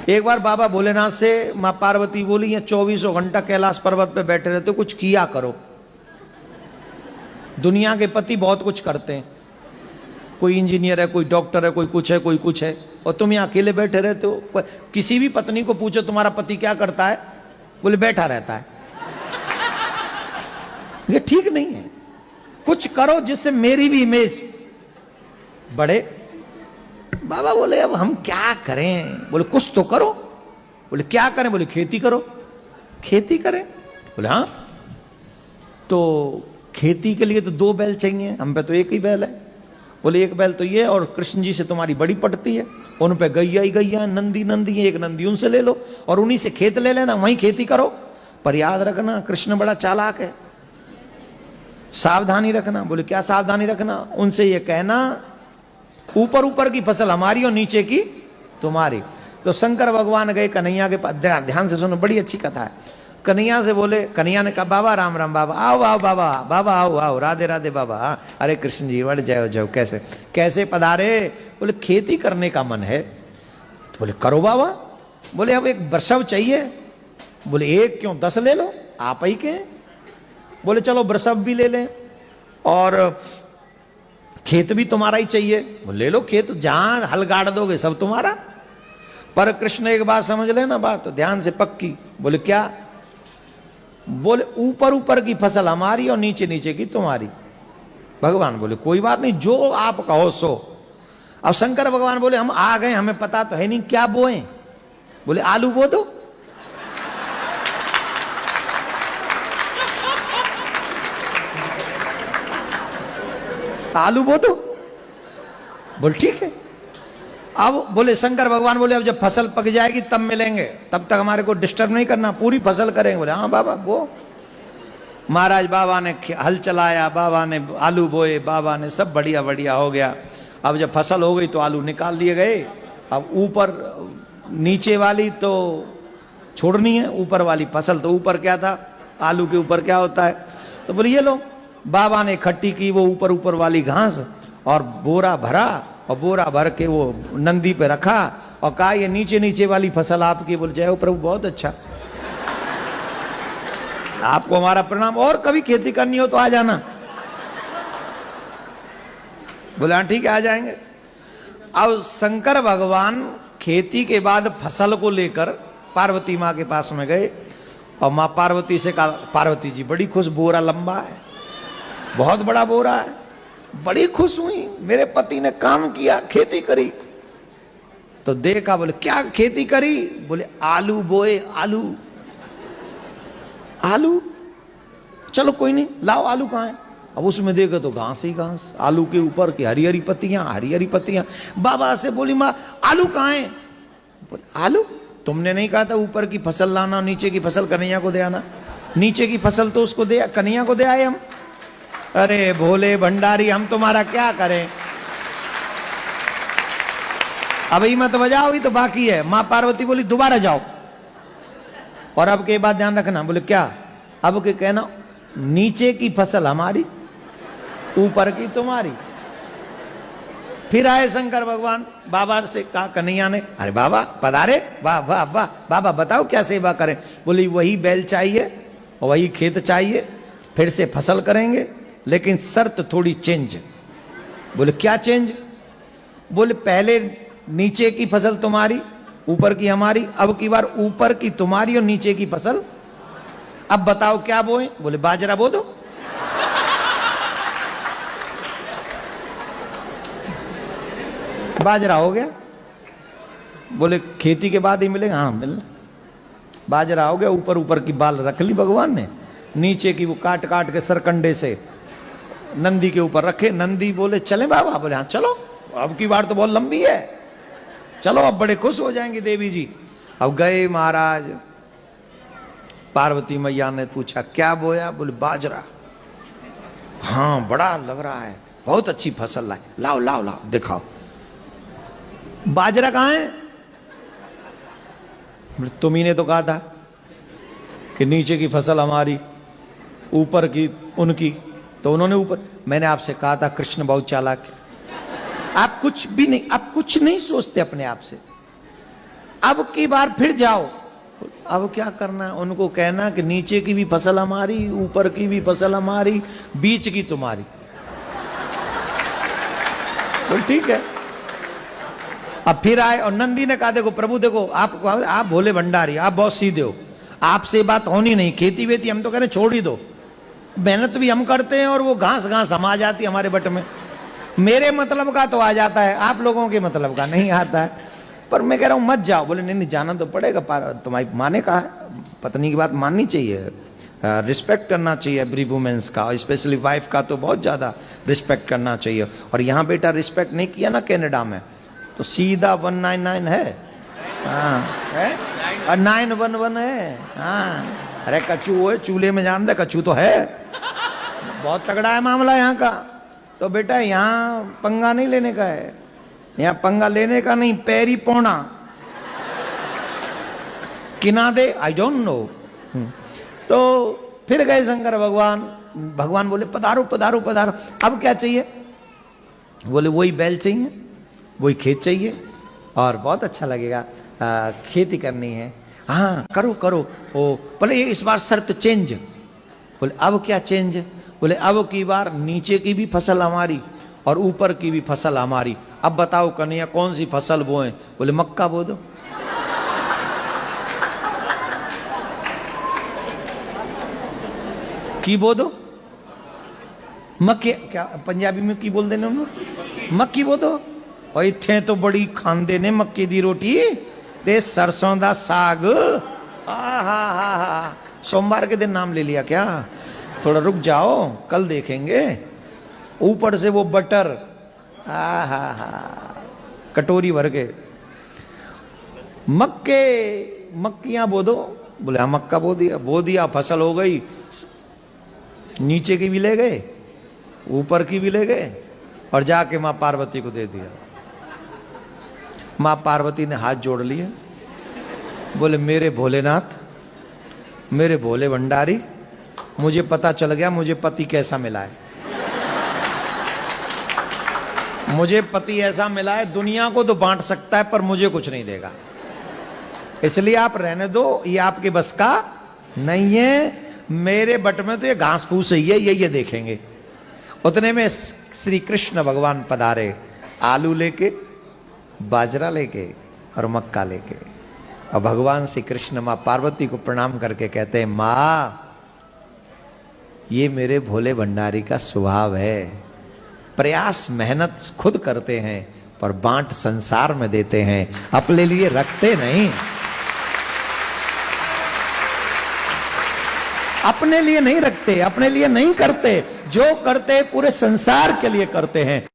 एक बार बाबा भोलेनाथ से मां पार्वती बोली, ये 24 घंटा कैलाश पर्वत पे बैठे रहते हो, कुछ किया करो। दुनिया के पति बहुत कुछ करते हैं, कोई इंजीनियर है, कोई डॉक्टर है, कोई कुछ है, कोई कुछ है, और तुम यहाँ अकेले बैठे रहते हो। किसी भी पत्नी को पूछो तुम्हारा पति क्या करता है, बोले बैठा रहता है। ये ठीक नहीं है, कुछ करो जिससे मेरी भी इमेज बढ़े। बाबा बोले अब हम क्या करें? बोले कुछ तो करो। बोले क्या करें? बोले खेती करो। खेती करें? बोले हाँ। तो खेती के लिए तो 2 बैल चाहिए, हम पे तो एक ही बैल है। बोले एक बैल तो ये, और कृष्ण जी से तुम्हारी बड़ी पटती है, उन पे गैया ही गैया, नंदी नंदी है, एक नंदी उनसे ले लो और उन्हीं से खेत ले लेना, वहीं खेती करो। पर याद रखना कृष्ण बड़ा चालाक है, सावधानी रखना। बोले क्या सावधानी रखना? उनसे ये कहना ऊपर ऊपर की फसल हमारी और नीचे की तुम्हारी। तो शंकर भगवान गए कन्हैया के पास, ध्यान से सुनो, बड़ी अच्छी कथा है। कन्हैया से बोले, कन्हैया ने कहा बाबा राम राम। बाबा आओ आओ बाबा, बाबा आओ आओ, राधे राधे बाबा। अरे कृष्ण जी बढ़ जाओ जाओ, कैसे कैसे पधारे? बोले खेती करने का मन है। तो बोले करो बाबा। बोले अब एक वृषभ चाहिए। बोले एक क्यों, 10 ले लो, आप ही के। बोले चलो वृषभ भी ले लें और खेत भी तुम्हारा ही चाहिए। बोले ले लो खेत, जहां हल गाड़ दोगे सब तुम्हारा। पर कृष्ण एक बात समझ लेना, बात ध्यान से पक्की। बोले क्या? बोले ऊपर ऊपर की फसल हमारी और नीचे नीचे की तुम्हारी। भगवान बोले कोई बात नहीं, जो आप कहो सो। अब शंकर भगवान बोले हम आ गए, हमें पता तो है नहीं क्या बोए। बोले आलू बो दो। आलू बो दो। बोले ठीक है। अब बोले शंकर भगवान बोले अब जब फसल पक जाएगी तब मिलेंगे, तब तक हमारे को डिस्टर्ब नहीं करना, पूरी फसल करेंगे। बोले हाँ बाबा वो। महाराज बाबा ने हल चलाया, बाबा ने आलू बोए, बाबा ने सब बढ़िया बढ़िया हो गया। अब जब फसल हो गई तो आलू निकाल दिए गए। अब ऊपर नीचे वाली तो छोड़नी है, ऊपर वाली फसल। तो ऊपर क्या था, आलू के ऊपर क्या होता है? तो बोले ये लो। बाबा ने इकट्ठी की वो ऊपर ऊपर वाली घास और बोरा भरा, और बोरा भर के वो नंदी पे रखा और कहा ये नीचे नीचे वाली फसल आपकी। बोले जय हो प्रभु, बहुत अच्छा, आपको हमारा प्रणाम, और कभी खेती करनी हो तो आ जाना। बोले हाँ ठीक है, आ जाएंगे। अब शंकर भगवान खेती के बाद फसल को लेकर पार्वती माँ के पास में गए और माँ पार्वती से कहा, पार्वती जी बड़ी खुश, बोरा लंबा है, बहुत बड़ा बोरा है। बड़ी खुश हुई, मेरे पति ने काम किया, खेती करी। तो देखा, बोले क्या खेती करी? बोले आलू बोए। आलू आलू, चलो कोई नहीं, लाओ आलू कहाँ है? अब उसमें देखो तो घास ही घास, आलू के ऊपर की हरी हरी पत्तियां, हरी हरी पत्तियां। बाबा से बोली माँ आलू कहाँ है? बोले आलू, तुमने नहीं कहा था ऊपर की फसल लाना, नीचे की फसल कन्हैया को दे आना? नीचे की फसल तो उसको दे, कन्हैया को दे आए हम। अरे भोले भंडारी, हम तुम्हारा क्या करें? अभी मत बजाओ, अभी तो बाकी है। मां पार्वती बोली दोबारा जाओ, और अब के बाद ध्यान रखना। बोले क्या? अब के कहना नीचे की फसल हमारी, ऊपर की तुम्हारी। फिर आए शंकर भगवान, बाबा से कहा कन्हैया ने, अरे बाबा पधारे, वाह वाह वाह, बाबा बताओ क्या सेवा करें? बोली वही बैल चाहिए, वही खेत चाहिए, फिर से फसल करेंगे, लेकिन शर्त थोड़ी चेंज। बोले क्या चेंज? बोले पहले नीचे की फसल तुम्हारी, ऊपर की हमारी, अब की बार ऊपर की तुम्हारी और नीचे की फसल। अब बताओ क्या बोए? बोले बाजरा बो दो। बाजरा हो गया। बोले खेती के बाद ही मिलेगा? हाँ मिलना। बाजरा हो गया, ऊपर ऊपर की बाल रख ली भगवान ने, नीचे की वो काट काट के सरकंडे से नंदी के ऊपर रखे। नंदी बोले चले बाबा? बोले हाँ चलो, अब की बार तो बहुत लंबी है, चलो अब बड़े खुश हो जाएंगे देवी जी। अब गए महाराज, पार्वती मैया ने पूछा क्या बोया? बोले बाजरा। हाँ बड़ा लग रहा है, बहुत अच्छी फसल लाए, लाओ लाओ लाओ दिखाओ। बाजरा कहाँ है? तुम्ही ने तो कहा था कि नीचे की फसल हमारी, ऊपर की उनकी। तो उन्होंने ऊपर, मैंने आपसे कहा था कृष्ण बहुत चालाक है, आप कुछ भी नहीं, आप कुछ नहीं सोचते अपने आप से। अब की बार फिर जाओ। अब क्या करना है? उनको कहना कि नीचे की भी फसल हमारी, ऊपर की भी फसल हमारी, बीच की तुम्हारी। तो ठीक है। अब फिर आए और नंदी ने कहा देखो प्रभु देखो आप भोले भंडारी, आप बहुत सीधे हो, आपसे बात होनी नहीं, खेती वेती हम तो कह रहे छोड़ ही दो, मेहनत भी हम करते हैं और वो घास घास हम आ जाती है हमारे बट में, मेरे मतलब का तो आ जाता है, आप लोगों के मतलब का नहीं आता है। पर मैं कह रहा हूं मत जाओ। बोले नहीं नहीं जाना तो पड़ेगा, तुम्हारी माँ ने कहा है, पत्नी की बात माननी चाहिए, रिस्पेक्ट करना चाहिए एवरी वुमेन्स का, स्पेशली वाइफ का तो बहुत ज्यादा रिस्पेक्ट करना चाहिए। और यहाँ बेटा रिस्पेक्ट नहीं किया ना कनाडा में तो सीधा 199 है, हाँ है, और 911 है, हाँ। अरे कच्चू है, चूल्हे में जान दे, कच्चू तो है, बहुत तगड़ा है मामला यहाँ का। तो बेटा यहाँ पंगा नहीं लेने का है, यहाँ पंगा लेने का नहीं, पैरी पौना किना दे, आई डोंट नो। तो फिर गए शंकर भगवान, भगवान बोले पधारो पधारो पधारो। अब क्या चाहिए? बोले वही बैल चाहिए, वही खेत चाहिए और बहुत अच्छा लगेगा, खेती करनी है। हाँ करो करो। ओ बोले ये इस बार शर्त चेंज। बोले अब क्या चेंज? बोले अब की बार नीचे की भी फसल हमारी और ऊपर की भी फसल हमारी। अब बताओ कन्हैया कौन सी फसल बोए? बोले मक्का बो दो। की बो दो? मक्के क्या पंजाबी में की बोल देने हम लोग? मक्की बो दो। और इत्थे तो बड़ी खांदे ने मक्के दी रोटी ते सरसों दा साग। हा सोमवार के दिन नाम ले लिया क्या? थोड़ा रुक जाओ कल देखेंगे। ऊपर से वो बटर, हा कटोरी भर के। मक्कियां बो दो। बोले हाँ मक्का बो दिया, फसल हो गई। नीचे की भी ले गए, ऊपर की भी ले गए और जाके मां पार्वती को दे दिया। मां पार्वती ने हाथ जोड़ लिए, बोले मेरे भोलेनाथ, मेरे भोले भंडारी, मुझे पता चल गया मुझे पति कैसा मिला है। मुझे पति ऐसा मिला है दुनिया को तो बांट सकता है पर मुझे कुछ नहीं देगा, इसलिए आप रहने दो, ये आपके बस का नहीं है। मेरे बट में तो ये घास फूस ही है, ये देखेंगे। उतने में श्री कृष्ण भगवान पधारे, आलू लेके, बाजरा लेके और मक्का लेके। और भगवान श्री कृष्ण मां पार्वती को प्रणाम करके कहते हैं मां ये मेरे भोले भंडारी का स्वभाव है, प्रयास मेहनत खुद करते हैं पर बांट संसार में देते हैं, अपने लिए रखते नहीं, अपने लिए नहीं रखते, अपने लिए नहीं करते, जो करते पूरे संसार के लिए करते हैं।